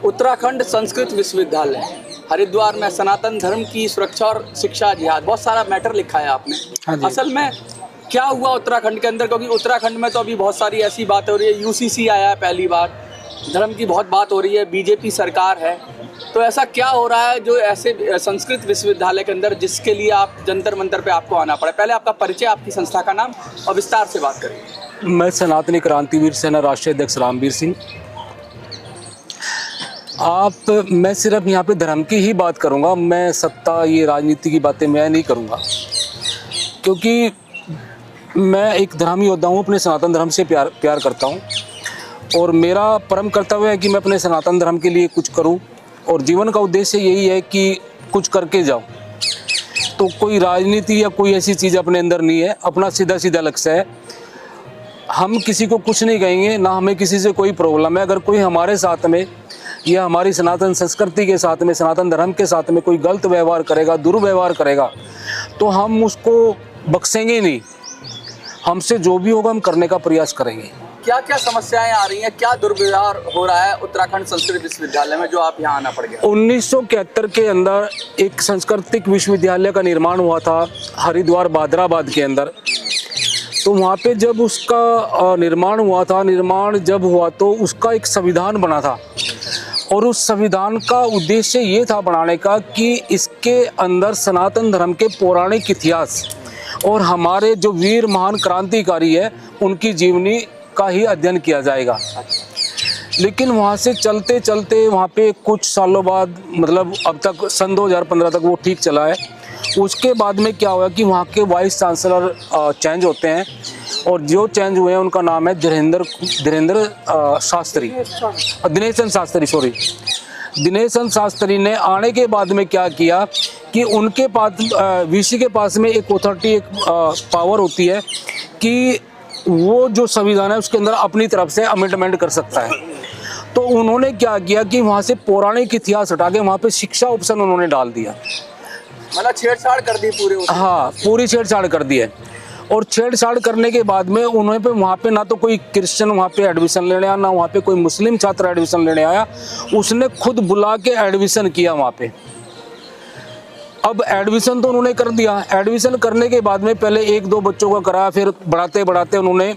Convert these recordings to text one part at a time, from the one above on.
उत्तराखंड संस्कृत विश्वविद्यालय हरिद्वार में सनातन धर्म की सुरक्षा और शिक्षा जिहाद, बहुत सारा मैटर लिखा है आपने। असल में क्या हुआ उत्तराखंड के अंदर, क्योंकि उत्तराखंड में तो अभी बहुत सारी ऐसी बातें हो रही है, यूसीसी आया है पहली बार, धर्म की बहुत बात हो रही है, बीजेपी सरकार है, तो ऐसा क्या हो रहा है जो ऐसे संस्कृत विश्वविद्यालय के अंदर जिसके लिए आप जंतर मंतर पे आपको आना पड़ा? पहले आपका परिचय, आपकी संस्था का नाम और विस्तार से बात करें। मैं सनातनी क्रांतिवीर सेना राष्ट्रीय अध्यक्ष रामवीर सिंह। मैं सिर्फ यहाँ पे धर्म की ही बात करूँगा, मैं सत्ता ये राजनीति की बातें मैं नहीं करूँगा, क्योंकि मैं एक धर्म योद्धा हूँ, अपने सनातन धर्म से प्यार करता हूँ और मेरा परम कर्तव्य है कि मैं अपने सनातन धर्म के लिए कुछ करूँ और जीवन का उद्देश्य यही है कि कुछ करके जाऊँ। तो कोई राजनीति या कोई ऐसी चीज़ अपने अंदर नहीं है, अपना सीधा सीधा लक्ष्य है। हम किसी को कुछ नहीं कहेंगे, ना हमें किसी से कोई प्रॉब्लम है। अगर कोई हमारे साथ में या हमारी सनातन संस्कृति के साथ में, सनातन धर्म के साथ में कोई गलत व्यवहार करेगा, दुर्व्यवहार करेगा, तो हम उसको बख्शेंगे नहीं। हमसे जो भी होगा हम करने का प्रयास करेंगे। क्या क्या समस्याएं आ रही हैं, क्या दुर्व्यवहार हो रहा है उत्तराखंड संस्कृत विश्वविद्यालय में जो आप यहाँ आना पड़ गया? 1971 के अंदर एक सांस्कृतिक विश्वविद्यालय का निर्माण हुआ था हरिद्वार भादराबाद के अंदर। तो वहाँ पे जब उसका निर्माण हुआ तो उसका एक संविधान बना था और उस संविधान का उद्देश्य ये था बनाने का कि इसके अंदर सनातन धर्म के पौराणिक इतिहास और हमारे जो वीर महान क्रांतिकारी है उनकी जीवनी का ही अध्ययन किया जाएगा। लेकिन वहाँ से चलते चलते वहाँ पे कुछ सालों बाद, मतलब अब तक सन 2015 तक वो ठीक चला है। उसके बाद में क्या हुआ कि वहाँ के वाइस चांसलर चेंज होते हैं और जो चेंज हुए हैं उनका नाम है दिनेश चंद्र शास्त्री ने आने के बाद में क्या किया कि उनके पास वीसी के पास में एक अथॉरिटी, एक पावर होती है कि वो जो संविधान है उसके अंदर अपनी तरफ से अमेंडमेंट कर सकता है। तो उन्होंने क्या किया कि वहाँ से पौराणिक इतिहास हटा के वहाँ पे शिक्षा ऑप्शन उन्होंने डाल दिया, मतलब छेड़छाड़ कर दी पूरे। हाँ, पूरी छेड़छाड़ कर दी है। और छेड़छाड़ करने के बाद में उन्होंने पे वहाँ पे ना तो कोई क्रिश्चियन वहाँ पे एडमिशन लेने आया, ना वहाँ पे कोई मुस्लिम छात्र एडमिशन लेने आया, उसने खुद बुला के एडमिशन किया वहाँ पे। अब एडमिशन तो उन्होंने कर दिया, एडमिशन करने के बाद में पहले 1-2 बच्चों का कराया, फिर बढ़ाते बढ़ाते उन्होंने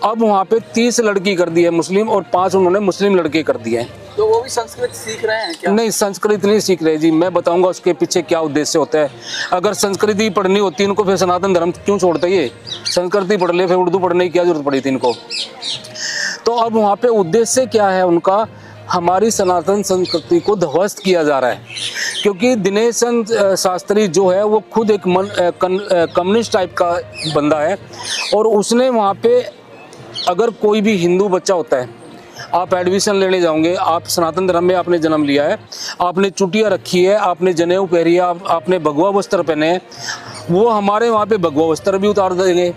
अब वहाँ पे 30 लड़की कर दी है मुस्लिम और 5 उन्होंने मुस्लिम लड़के कर दिए हैं। तो वो भी संस्कृत सीख रहे हैं क्या? नहीं, संस्कृत नहीं सीख रहे जी। मैं बताऊंगा उसके पीछे क्या उद्देश्य होता है। अगर संस्कृति पढ़नी होती इनको, फिर सनातन धर्म क्यों छोड़ते? ये संस्कृति पढ़ ले, फिर उर्दू पढ़ने की क्या जरूरत पड़ी थी इनको? तो अब वहाँ पे उद्देश्य क्या है उनका? हमारी सनातन संस्कृति को ध्वस्त किया जा रहा है, क्योंकि दिनेश चंद्र शास्त्री जो है वो खुद एक कम्युनिस्ट टाइप का बंदा है और उसने वहाँ पे, अगर कोई भी हिंदू बच्चा होता है, आप एडमिशन लेने जाओगे, आप सनातन धर्म में आपने जन्म लिया है, आपने चुटिया रखी है, आपने जनेऊ पहनी है, आपने भगवा वस्त्र पहने हैं, वो हमारे वहाँ पे भगवा वस्त्र भी उतार देंगे,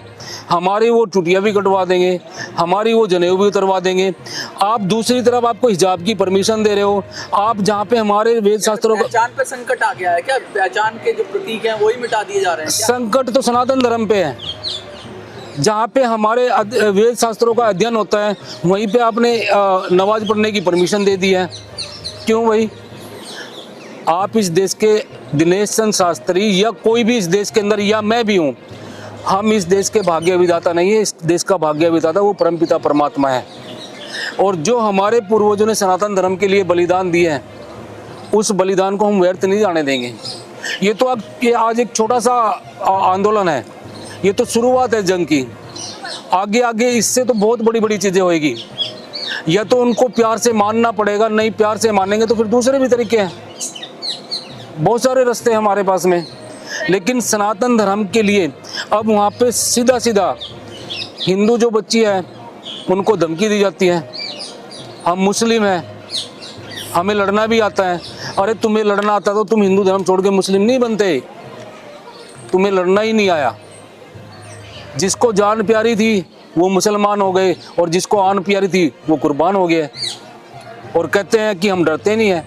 हमारी वो चुटिया भी कटवा देंगे, हमारी वो जनेऊ भी उतरवा देंगे। आप दूसरी तरफ आपको हिजाब की परमिशन दे रहे हो, आप जहाँ पे हमारे वेद शास्त्रों का पहचान पे संकट आ गया है क्या? पहचान के जो प्रतीक हैं वही मिटा दिए जा रहे हैं? संकट तो सनातन धर्म पे है, जहाँ पे हमारे वेद शास्त्रों का अध्ययन होता है वहीं पे आपने नमाज पढ़ने की परमिशन दे दी है। क्यों भाई? आप इस देश के दिनेश चंद्र शास्त्री या कोई भी इस देश के अंदर, या मैं भी हूँ, हम इस देश के भाग्य विधाता नहीं है। इस देश का भाग्य विधाता वो परमपिता परमात्मा है। और जो हमारे पूर्वजों ने सनातन धर्म के लिए बलिदान दिए हैं, उस बलिदान को हम व्यर्थ नहीं जाने देंगे। ये तो अब आज एक छोटा सा आंदोलन है, ये तो शुरुआत है जंग की। आगे आगे इससे तो बहुत बड़ी बड़ी चीज़ें होएगी। या तो उनको प्यार से मानना पड़ेगा, नहीं प्यार से मानेंगे तो फिर दूसरे भी तरीके हैं, बहुत सारे रास्ते हैं हमारे पास में। लेकिन सनातन धर्म के लिए अब वहाँ पे सीधा सीधा हिंदू जो बच्ची है उनको धमकी दी जाती है, हम मुस्लिम हैं, हमें लड़ना भी आता है। अरे तुम्हें लड़ना आता तो तुम हिंदू धर्म छोड़ के मुस्लिम नहीं बनते, तुम्हें लड़ना ही नहीं आया। जिसको जान प्यारी थी वो मुसलमान हो गए और जिसको आन प्यारी थी वो कुर्बान हो गए। और कहते हैं कि हम डरते नहीं हैं।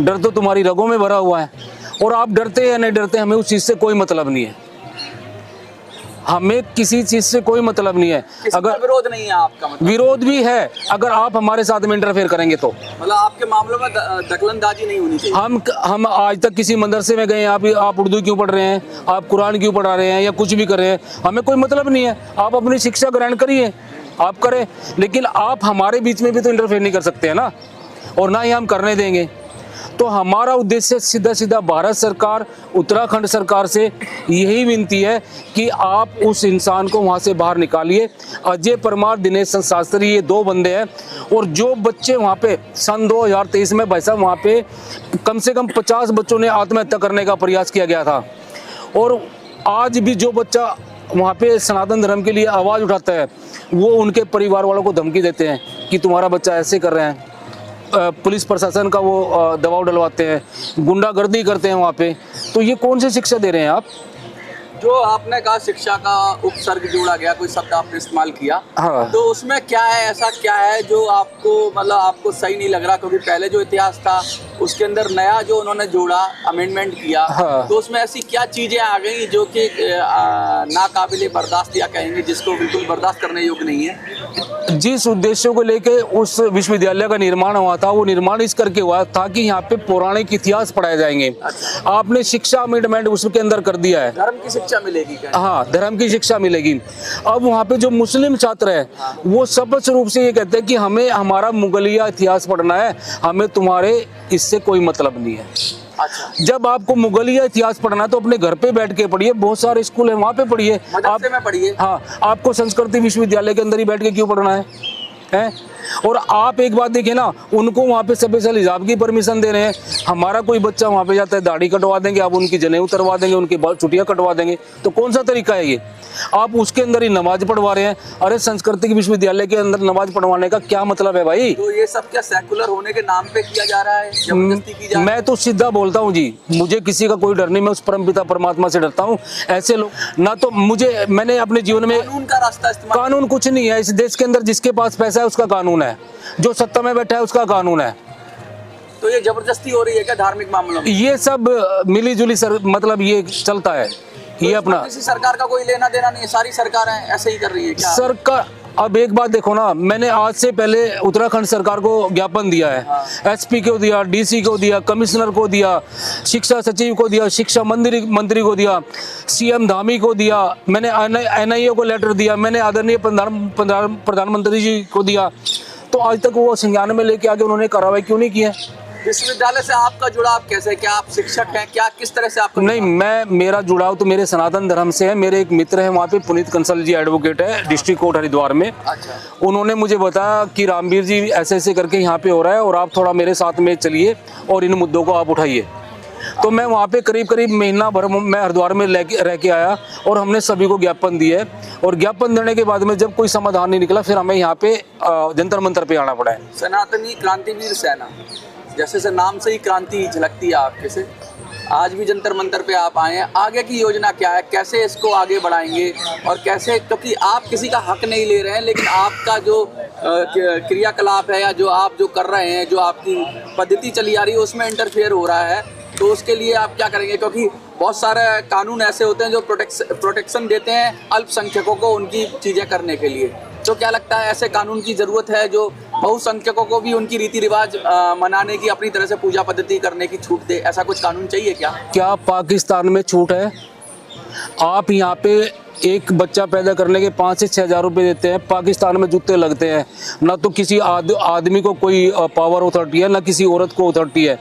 डर तो तुम्हारी रगों में भरा हुआ है, और आप डरते या नहीं डरते हमें उस चीज़ से कोई मतलब नहीं है। हमें किसी चीज से कोई मतलब नहीं है। किसी का अगर विरोध नहीं है आपका मतलब? विरोध भी है, अगर आप हमारे साथ में इंटरफेयर करेंगे तो। मतलब आपके मामलों में दखलंदाजी नहीं होनी चाहिए। हम आज तक किसी मदरसे में गए, आप उर्दू क्यों पढ़ रहे हैं, आप कुरान क्यों पढ़ा रहे हैं या कुछ भी कर रहे हैं, हमें कोई मतलब नहीं है। आप अपनी शिक्षा ग्रहण करिए, आप करें, लेकिन आप हमारे बीच में भी तो इंटरफेयर नहीं कर सकते हैं ना, और ना ही हम करने देंगे। तो हमारा उद्देश्य सीधा सीधा भारत सरकार, उत्तराखंड सरकार से यही विनती है कि आप उस इंसान को वहाँ से बाहर निकालिए। अजय परमार, दिनेश शास्त्री, ये 2 बंदे हैं। और जो बच्चे वहाँ पे सन 2023 में भाई साहब वहाँ पे कम से कम 50 बच्चों ने आत्महत्या करने का प्रयास किया गया था, और आज भी जो बच्चा वहाँ पे सनातन धर्म के लिए आवाज़ उठाता है, वो उनके परिवार वालों को धमकी देते हैं कि तुम्हारा बच्चा ऐसे कर रहे हैं। पुलिस प्रशासन का वो दबाव डलवाते हैं, गुंडागर्दी करते हैं वहाँ पे। तो ये कौन सी शिक्षा दे रहे हैं आप? जो आपने कहा शिक्षा का उपसर्ग जोड़ा गया, कोई शब्द आपने इस्तेमाल किया, हाँ। तो उसमें क्या है, ऐसा क्या है जो आपको मतलब आपको सही नहीं लग रहा? क्योंकि पहले जो इतिहास था उसके अंदर नया जो उन्होंने जोड़ा, अमेंडमेंट किया, हाँ। तो उसमें ऐसी क्या चीजें आ गई जो कि नाकाबिले बर्दाश्त या कहेंगे जिसको बिल्कुल बर्दाश्त करने योग्य नहीं है? जिस उद्देश्यों को लेके उस विश्वविद्यालय का निर्माण हुआ था, वो निर्माण इस करके हुआ था कि यहाँ पे पौराणिक इतिहास पढ़ाए जाएंगे। आपने शिक्षा अमेंडमेंट उसके अंदर कर दिया है, धर्म की शिक्षा मिलेगी क्या? हाँ, धर्म की शिक्षा मिलेगी। अब वहाँ पे जो मुस्लिम छात्र है, वो स्पष्ट रूप से ये कहते हैं कि हमें हमारा मुगलिया इतिहास पढ़ना है, हमें तुम्हारे इससे कोई मतलब नहीं है। अच्छा। जब आपको मुगलिया इतिहास पढ़ना है तो अपने घर पे बैठ के पढ़िए, बहुत सारे स्कूल है वहाँ पे पढ़िए, मदरसे में पढ़िए। हाँ, आपको संस्कृति विश्वविद्यालय के अंदर ही बैठ के क्यों पढ़ना है? और आप एक बात देखिए ना, उनको वहाँ पे स्पेशल हिजाब की परमिशन दे रहे हैं। हमारा कोई बच्चा वहाँ पे जाता है, दाढ़ी कटवा देंगे, आप उनकी जनेऊ उतरवा देंगे, उनकी चुटियाँ कटवा देंगे, तो कौन सा तरीका है ये? आप उसके अंदर ही नमाज पढ़वा रहे हैं। अरे सांस्कृतिक विश्वविद्यालय के अंदर नमाज पढ़वाने का क्या मतलब है भाई? तो ये सब क्या सेकुलर होने के नाम पे किया जा रहा है, जबरदस्ती की जा रही है? मैं तो सीधा बोलता हूँ जी, मुझे किसी का कोई डर नहीं, मैं उस परमपिता परमात्मा से डरता हूँ। ऐसे लोग ना, तो मैंने अपने जीवन में कानून का रास्ता इस्तेमाल, कानून कुछ नहीं है इस देश के अंदर। जिसके पास पैसा है उसका कानून है, जो सत्ता में बैठा है उसका कानून है। तो ये जबरदस्ती हो रही है क्या धार्मिक मामलों में? ये सब मिली जुली मतलब ये चलता है, ये अपना। किसी सरकार का कोई लेना देना नहीं है, सारी सरकारें ऐसे ही कर रही है क्या? सरकार, अब एक बात देखो ना, मैंने आज से पहले उत्तराखंड सरकार को ज्ञापन दिया है। एसपी को दिया, डीसी को दिया, कमिश्नर को दिया, शिक्षा सचिव को दिया, शिक्षा मंत्री को दिया, सीएम धामी को दिया, मैंने एनआईए को लेटर दिया, मैंने आदरणीय प्रधानमंत्री जी को दिया। तो आज तक वो संज्ञान में लेके आगे उन्होंने कार्रवाई क्यों नहीं की है? विश्वविद्यालय से आपका जुड़ाव कैसे है? क्या आप शिक्षक हैं? क्या किस तरह से आपका नहीं, मेरा जुड़ाव तो मेरे सनातन धर्म से है। मेरे एक मित्र है वहाँ पे, पुनीत कंसल जी एडवोकेट है, डिस्ट्रिक्ट कोर्ट हरिद्वार में। अच्छा। उन्होंने मुझे बताया कि रामवीर जी ऐसे ऐसे करके यहाँ पे हो रहा है और आप थोड़ा मेरे साथ में चलिए और इन मुद्दों को आप उठाइए। तो मैं वहाँ पे करीब महीना भर मैं हरिद्वार में रह के आया और हमने सभी को ज्ञापन दिए। और ज्ञापन देने के बाद में जब कोई समाधान नहीं निकला, फिर हमें यहाँ पे जंतर मंतर पे आना पड़ा है। सनातनी क्रांतिवीर सेना, जैसे से नाम से ही क्रांति झलकती है आपके से, आज भी जंतर मंतर पे आप आए हैं। आगे की योजना क्या है, कैसे इसको आगे बढ़ाएंगे और कैसे, क्योंकि आप किसी का हक नहीं ले रहे हैं, लेकिन आपका जो क्रियाकलाप है या जो आप जो कर रहे हैं, जो आपकी पद्धति चली आ रही है, उसमें इंटरफेयर हो रहा है, तो उसके लिए आप क्या करेंगे? क्योंकि बहुत सारे कानून ऐसे होते हैं जो प्रोटेक्शन देते हैं अल्पसंख्यकों को उनकी चीज़ें करने के लिए। तो क्या लगता है ऐसे कानून की ज़रूरत है जो बहुसंख्यकों को भी उनकी रीति रिवाज मनाने की, अपनी तरह से पूजा पद्धति करने की छूट दे? ऐसा कुछ कानून चाहिए क्या? क्या पाकिस्तान में छूट है? आप यहाँ पे एक बच्चा पैदा करने के 5 से 6 हज़ार रुपये देते हैं, पाकिस्तान में जूते लगते हैं। ना तो किसी आदमी को कोई पावर अथॉरिटी है, ना किसी औरत को अथॉरिटी है।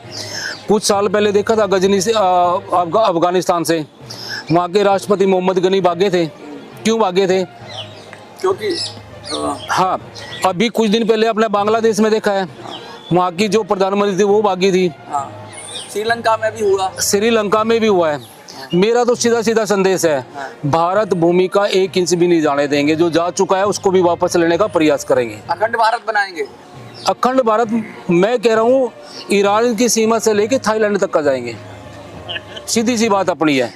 कुछ साल पहले देखा था गजनी से अफगानिस्तान से, वहाँ के राष्ट्रपति मोहम्मद गनी भागे थे। क्यों भागे थे? क्योंकि हाँ, अभी कुछ दिन पहले अपने बांग्लादेश में देखा है, वहाँ की जो प्रधानमंत्री थी वो भागी थी। हाँ, श्रीलंका में भी हुआ, श्रीलंका में भी हुआ है। मेरा तो सीधा संदेश है, भारत भूमि का 1 इंच भी नहीं जाने देंगे। जो जा चुका है उसको भी वापस लेने का प्रयास करेंगे। अखंड भारत बनाएंगे। अखंड भारत, मैं कह रहा हूँ ईरान की सीमा से लेके थाईलैंड तक का जाएंगे। सीधी सी बात अपनी है,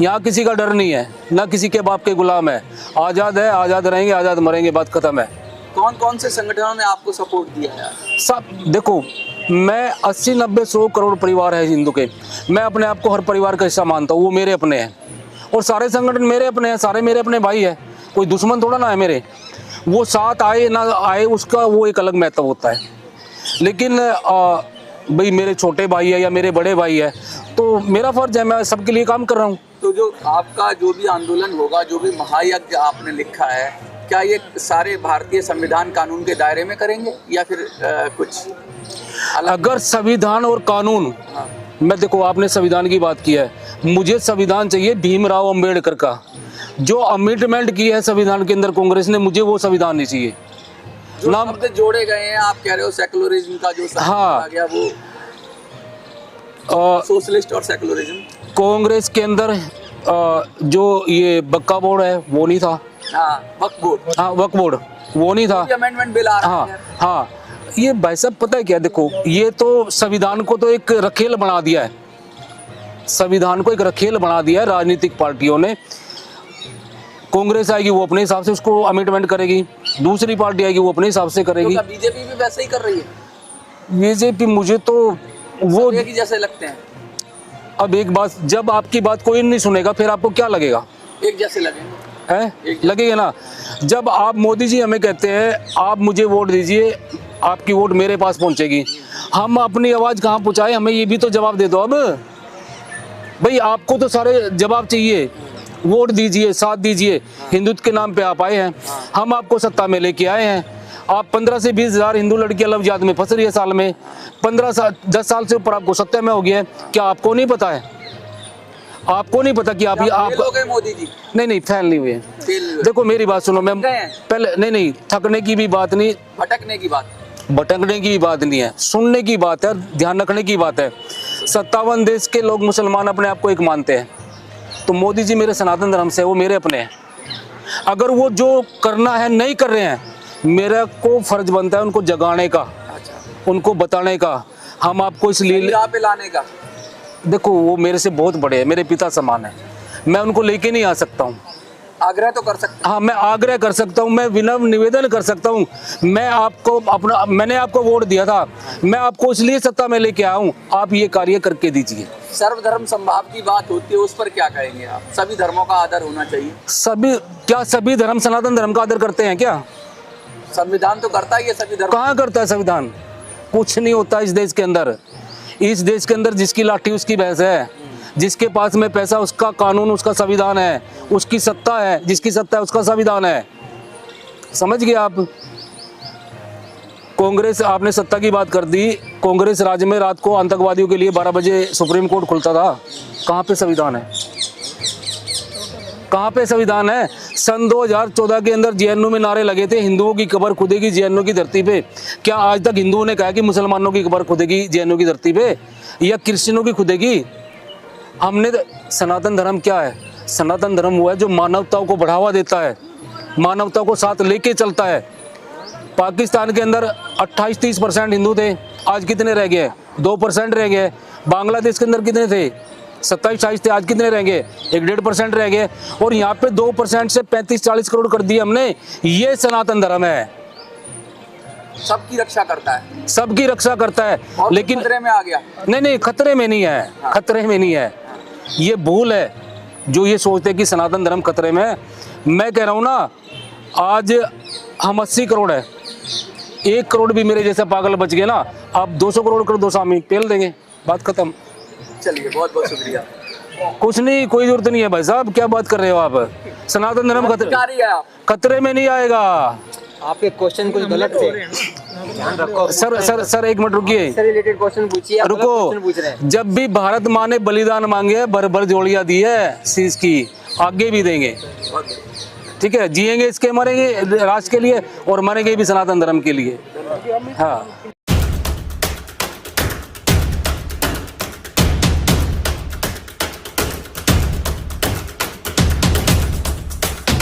यहाँ किसी का डर नहीं है, ना किसी के बाप के गुलाम है। आज़ाद है, आज़ाद रहेंगे, आज़ाद मरेंगे, बात खत्म है। कौन कौन से संगठनों ने आपको सपोर्ट दिया है? सब देखो, मैं 80-90-100 करोड़ परिवार है हिंदू के, मैं अपने आप को हर परिवार का हिस्सा मानता हूँ, वो मेरे अपने हैं। और सारे संगठन मेरे अपने हैं, सारे मेरे अपने भाई है, कोई दुश्मन थोड़ा ना है मेरे। वो साथ आए ना आए उसका वो एक अलग महत्व होता है, लेकिन भाई मेरे छोटे भाई है या मेरे बड़े भाई है तो मेरा फर्ज है, मैं सबके लिए काम कर रहा हूँ। तो जो आपका जो भी आंदोलन होगा, जो भी महायज्ञ आपने लिखा है, क्या ये सारे भारतीय संविधान कानून के दायरे में करेंगे या फिर कुछ अलग? अगर संविधान और कानून, हाँ। मैं देखो आपने संविधान की बात की है, मुझे संविधान चाहिए भीमराव अंबेडकर का, जो अमेंडमेंट की है संविधान के अंदर कांग्रेस ने, मुझे वो संविधान नहीं चाहिए। जो शब्द जोड़े गए हैं, आप कह रहे हो सेकुलरिज्म का जो शब्द हाँ। आ गया, वो सोशलिस्ट और सेकुलरिज्म कांग्रेस के अंदर जो ये बक्का बोर्ड है वो नहीं था। हाँ, वक्फ बोर्ड, हाँ वक्फ बोर्ड वो नहीं था। अमेंडमेंट बिल आ रहा है। हाँ हाँ, ये भाई साहब पता है क्या, देखो ये तो संविधान को तो एक रखेल बना दिया है, संविधान को एक रखेल बना दिया है राजनीतिक पार्टियों ने। कांग्रेस आएगी वो अपने हिसाब से उसको अमेंडमेंट करेगी, दूसरी पार्टी आएगी वो अपने हिसाब से करेगी। तो बीजेपी भी वैसे ही कर रही है? बीजेपी मुझे तो वो एक ही जैसे लगते हैं। अब एक बात, जब आपकी बात कोई नहीं सुनेगा फिर आपको क्या लगेगा? एक जैसे लगेंगे है, लगेगा ना। जब आप मोदी जी हमें कहते हैं आप मुझे वोट दीजिए, आपकी वोट मेरे पास पहुंचेगी, हम अपनी आवाज कहाँ पहुंचाए, हमें ये भी तो जवाब दे दो। अब भाई आपको तो सारे जवाब चाहिए, वोट दीजिए, साथ दीजिए, हिंदुत्व के नाम पे आप आए हैं, हम आपको सत्ता में लेके आए हैं। आप 15 से 20 हजार हिंदू लड़कियां लव जिहाद में फंस रही है साल में, 10 साल से ऊपर आपको सत्ता में हो गया है, क्या आपको नहीं पता है? आपको नहीं पता कि आप मोदी जी नहीं फेल नहीं हुए। देखो मेरी बात सुनो, मैं पहले नहीं थकने की भी बात नहीं, भटकने की बात, भटकने की बात नहीं है, सुनने की बात है, ध्यान रखने की बात है। 57 देश के लोग मुसलमान अपने आप को एक मानते हैं, तो मोदी जी मेरे सनातन धर्म से, वो मेरे अपने हैं। अगर वो जो करना है नहीं कर रहे हैं, मेरा को फर्ज बनता है उनको जगाने का, उनको बताने का, हम आपको इसलिए पे लाने का। देखो वो मेरे से बहुत बड़े हैं, मेरे पिता समान है, मैं उनको लेके नहीं आ सकता हूँ। आग्रह तो कर सकते, हाँ मैं आग्रह कर सकता हूँ, मैं विनम्र निवेदन कर सकता हूँ। मैं आपको मैंने आपको वोट दिया था, मैं आपको इसलिए सत्ता में लेके आया हूँ, आप ये कार्य करके दीजिए। सर्वधर्म समभाव की बात होती है, उस पर क्या कहेंगे आप? सभी धर्मों का आदर होना चाहिए। सभी धर्म सनातन धर्म का आदर करते हैं क्या? संविधान तो करता ही है, सभी धर्म कहाँ करता है संविधान? कुछ नहीं होता इस देश के अंदर। इस देश के अंदर जिसकी लाठी उसकी भैंस है, जिसके पास में पैसा उसका कानून, उसका संविधान है, उसकी सत्ता है, जिसकी सत्ता है उसका संविधान है। समझ गए आप? कांग्रेस, आपने सत्ता की बात कर दी, कांग्रेस राज्य में रात को आतंकवादियों के लिए 12 बजे सुप्रीम कोर्ट खुलता था, कहाँ पे संविधान है? कहाँ पे संविधान है? सन 2014 के अंदर जेएनयू में नारे लगे थे, हिंदुओं की कब्र खुदेगी जेएनयू की धरती पे। क्या आज तक हिंदुओं ने कहा कि मुसलमानों की कब्र खुदेगी जेएनयू की धरती पे या क्रिश्चियनों की खुदेगी? हमने सनातन धर्म क्या है? सनातन धर्म वो है जो मानवता को बढ़ावा देता है, मानवता को साथ लेके चलता है। पाकिस्तान के अंदर 28-30% हिंदू थे, आज कितने रह गए? 2% रह गए। बांग्लादेश के अंदर कितने थे? 27-28 थे, आज कितने रह गए? 1-1.5% रह गए। और यहाँ पे 2% से 35-40 करोड़ कर दिए हमने। ये सनातन धर्म है, सबकी रक्षा करता है, सबकी रक्षा करता है। लेकिन खतरे में आ गया? नहीं, खतरे में नहीं है, खतरे में नहीं है। ये भूल है जो ये सोचते कि सनातन धर्म खतरे में है। मैं कह रहा हूँ ना, आज हम 80 करोड़ है, 1 करोड़ भी मेरे जैसे पागल बच गए ना, आप 200 करोड़ कर दो सामी, पेल देंगे, बात खत्म। चलिए, बहुत बहुत शुक्रिया। कुछ नहीं, कोई जरूरत नहीं है भाई साहब, क्या बात कर रहे हो आप? सनातन धर्म खतरे में नहीं आएगा। आपके क्वेश्चन कुछ गलत थे, ध्यान रखो। सर 1 मिनट रुकिए, रिलेटेड क्वेश्चन पूछिए। रुको, जब भी भारत माँ ने बलिदान मांगे, भर जोड़ियां दी है शीश की, आगे भी देंगे, ठीक है? जिएंगे इसके, मरेंगे राष्ट्र के लिए, और मरेंगे भी सनातन धर्म के लिए। हाँ।